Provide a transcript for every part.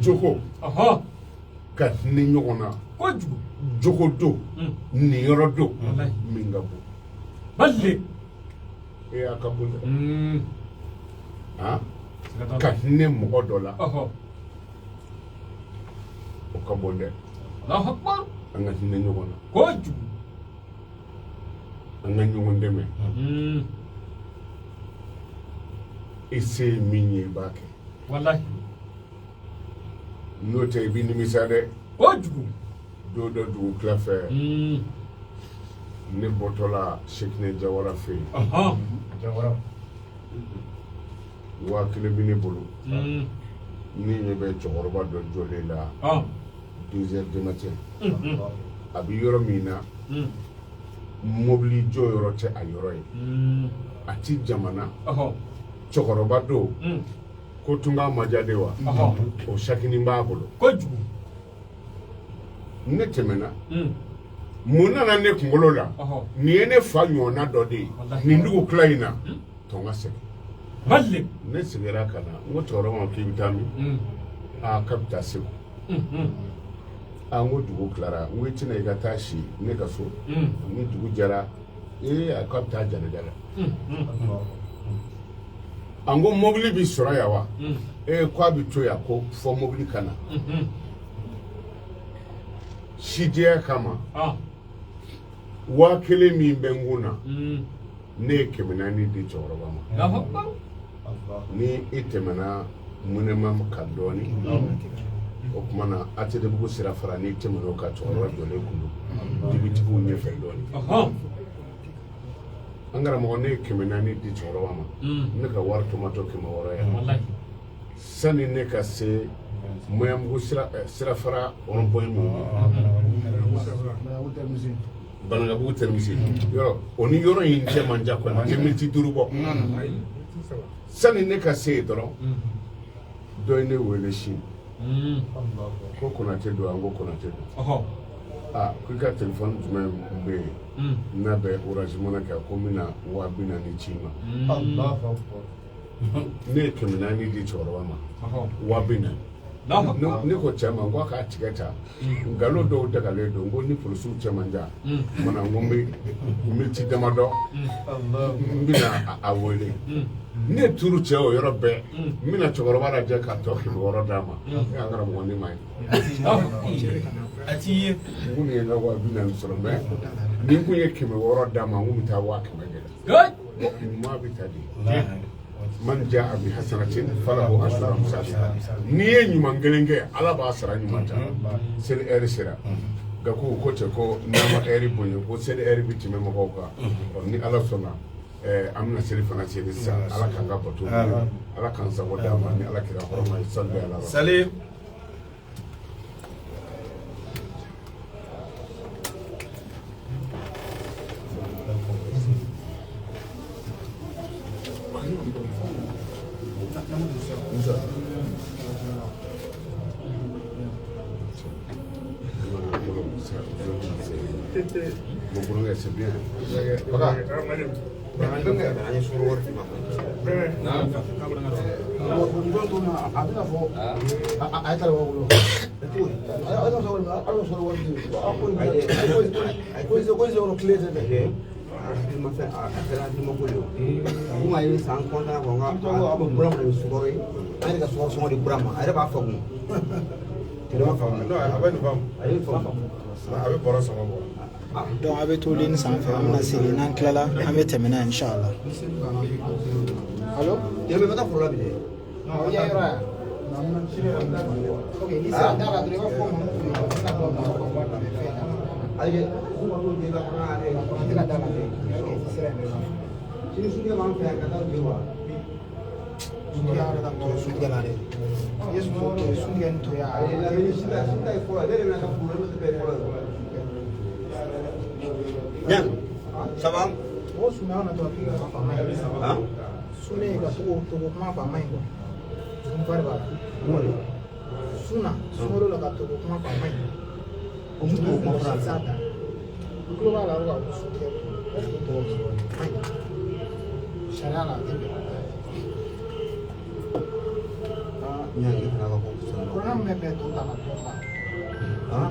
jogo ka ni ɲɔgɔn na jogo do ni yɔrɔ do min ka bon balle e y'a ka bon dɛ ka hinɛ mɔgɔ dɔ la o ka bon dɛ an ka hinɛ ɲɔgɔn na kojugu an ka ɲɔgɔn dɛmɛ i se ye min ye i b'a kɛ wallahi n'o tɛ i b'i nimisa dɛ kojugu don dɔ dugu tila fɛ ne bɔtɔla Sekinɛ Jawara fɛ yen Jawara 1000 bɛ ne bolo ni ɲɛ bɛ cɛkɔrɔba dɔ jɔlen la 2h du matin a bɛ yɔrɔ min na mobili jɔ yɔrɔ tɛ a yɔrɔ ye a ti jamana cɛkɔrɔba do ko tunga ma diya de wa o sakini b'a bolo kojugu ne tɛmɛna mun nana ne kunkolo la nin ye ne fa ɲɔgɔnna dɔ de ye nin dugu tila in na to n ka segin balle ne seginna ka na n ko cɛkɔrɔba ma k'i bɛ taa min k'a bɛ taa Segu n ko dugu tilara n ko i tɛna i ka taa si ne ka so ni dugu jɛra a k'a bɛ taa Janɛja la an ko mobili bi sɔrɔ yan wa k'a bɛ to yan ko fɔ mobili ka na sijɛya kama 1000 min bɛ n kun na ne ye 400 di cɛkɔrɔba ma ni i tɛmɛna Ŋunɛma kan dɔɔni o tuma na ATT sira fara n'i tɛmɛna o kan cɛkɔrɔba jɔlen kun don dibitigiw ɲɛfɛ dɔɔni an karamɔgɔ ne ye 400 di cɛkɔrɔba ma ne ka wari tomatɔ 600 ye sani ne ka se Moyamugu sira fara rond-point min Banankabugu termisi yɔrɔ o ni yɔrɔ in cɛ man jan kɔni tɛ miniti 5 bɔ sani ne ka se yen dɔrɔn dɔ ye ne wele Sini ko Konate don an ko Konate don ko i ka telefɔni jumɛn bɛ yen n'a bɛ Orange Money kɛ ko n bɛna 40,000 ci ma ne ye 400 di cɛkɔrɔba ma 40,000 ne ko cɛ ma n ko k'a tigɛ ta nkalon dɔw dagalen don n ko ni polisiw cɛ man jan mana n ko n bɛ ci damadɔ n bɛna a wele ne turu cɛ o yɔrɔ bɛɛ n bɛna cɛkɔrɔba lajɛ ka tɔ 600 d'a ma an karamɔgɔ ne ma ye a t'i ye n kun ye n ka 40,000 sɔrɔ mais ni n kun ye 600 d'a ma n kun bɛ taa 100,000 kɛ ɲuman bɛ ta di man jaa bi hasanatin falahu ashru amsalha ni ye ɲuman kelen kɛ ala b'a sara ɲuman ta seli heure sera Gakou ko cɛ ko n'a ma heure bonya ko seli heure bi tɛmɛ mɔgɔw kan ni ala sɔnna an bɛna seli fana seli sisan ala k'an ka bato ala k'an sago d'a ma ni ala kira hɔrɔma ye salli ala sali c'est bien. Donc a bɛ to len sanfɛ an bɛna sigi n'an tilala an bɛ tɛmɛ n'a ye inshallah. Allo? Yɛrɛ bɛ taa foro la bi dɛ. Awɔ ya yɔrɔ ya. Ok ni sera da la dɔrɔn i b'a fɔ ma Ayi i tɛ ka da la dɛ. Sira in bɛ la. sini suɲɛ b'an fɛ yan ka taa bi wa. Suɲɛ yɛrɛ ka tɔɔrɔ suɲɛ la dɛ. I ye suɲɛ nin to yan. Ayi lamini sida ye fɔlɔ ne de bɛna ka foro ne tɛ bɛɛ fɔlɔ. Yan, ça va? O suɲɛ na to a k'i ka fama ye. Suɲɛ ka togo kuma fama ye quoi. N fari b'a la. Suna sunkalo la ka togo kuma fama ye. O mu togo kuma fara sa ta. I tulo b'a la o ka suɲɛ. Est-ce que togo man ɲi? Sariya la a tɛ bɛn. Nyang itu nak aku sana. Kurang mepet tu tak nak. Ah,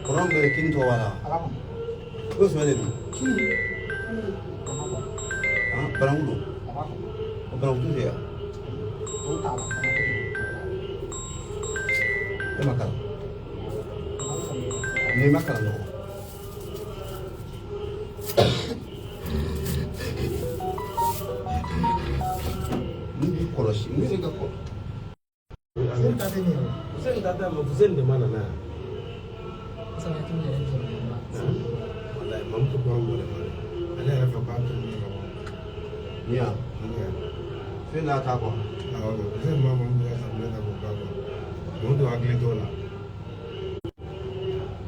korang dari kini tu awal. Apa? Terus mana ni? Kini. Ah, barang dulu. Apa? Barang tu dia. Tu tak nak. Dia makan. Ni makan tu. Ni koroshi. Ni ni kau. Sen tadi ni. Sen tata ma Sen di mana na? Saya tu jadi macam. Wallahi mam tu ko ngore ma. Ala ya fa ba tu ni ko. Ni ah. Saya nak tahu. Awo, Sen ma mam ya sa na ko ba ko. Mo do agli to la.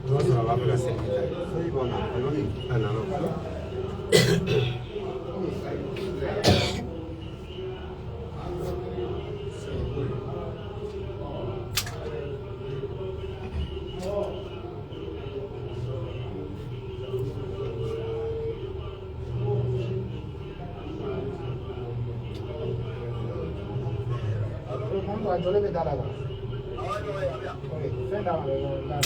Ro sa ba ka Sen ta. Saya ibu nak. Kalau ni. Ana no. Kamu tu joleh beda lah. Sen dah ada.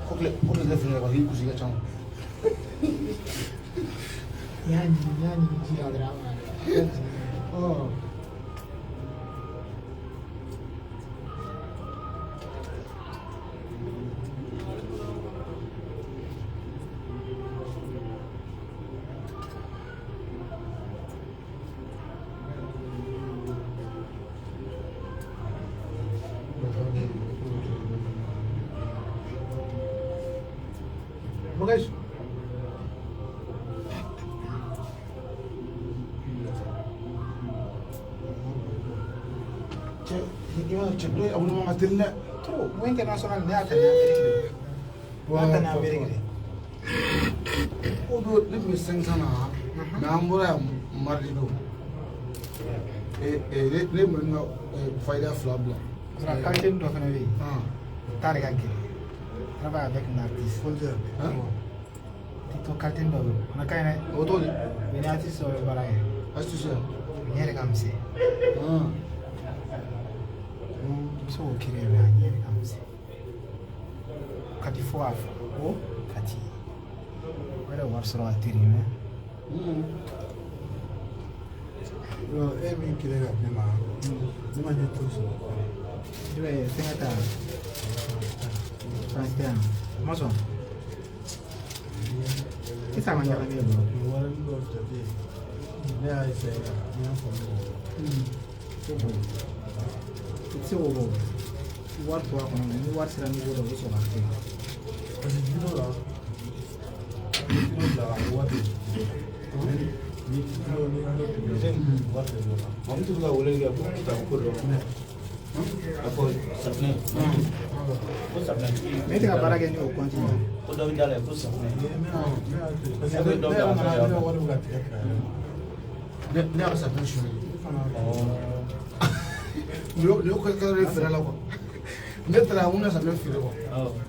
Kokle define ba yi kusiga chama. Yani jira drama. Oh. Guys, cek doi abu nama matilnya tuh mau internasional dia akan Amerika oh do lebih seng sana nambura marido le menga faida flabla Sera kalten do kana wi tare ganke travaille avec un artiste folder tito kalten do na kayne otoli ni artiste so baraye astuce nyere kamse so kire na nyere kamse kati fo afa o kati wala war sura atiri ne min kire ga nema nema ne to so due sengata Frankian maso kita manja kan dia wala ndo tadi ne ai se ne afo it's over what to happen ni what sira ni bodo so ba ke kasi dino la what ni what Mami tu juga boleh dia pun kita ukur dong. Apa sabne? Apa sabne? me te ka bara ke ni o continue Kau dah pindah lepas sabne. ne aka sa kan shi ne ko ka refera la ko ne tra una sa men fire ko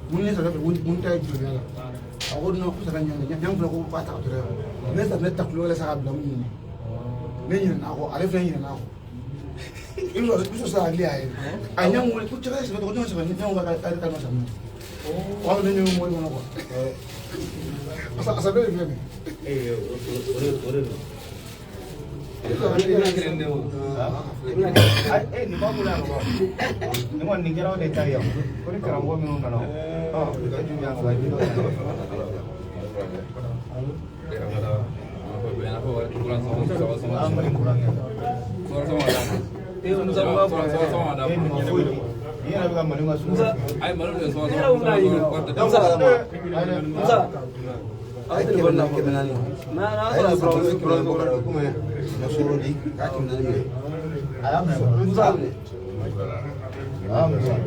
mun ne sa mun ta ji la a ko no ko sa kan nyang ko ba ta tra ne sa ne ta kulo la sa abla mun ne yin na ko ale fa yin na ko iso sa ali ay anyang mo ko tra sa ko no sa nyang ba ka ka no sa mun o ne nyang mo no ko asa be be Ni bawa pulang apa? Ni mana ni kira ada cari apa? Kau ni kerang gua minum mana? Oh, kita juga yang lagi.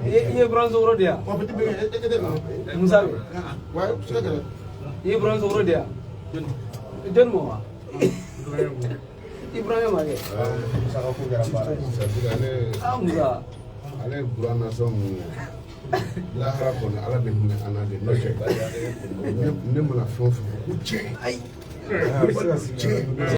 Ye bronze oro dia. Musa. Ye bronze oro dia. Jon mo. Ibrahim age. Musa. Ale burana somu lahara kono ala be hinɛ ana de ne mana fɛn o fɛn ko cɛ ayi cɛ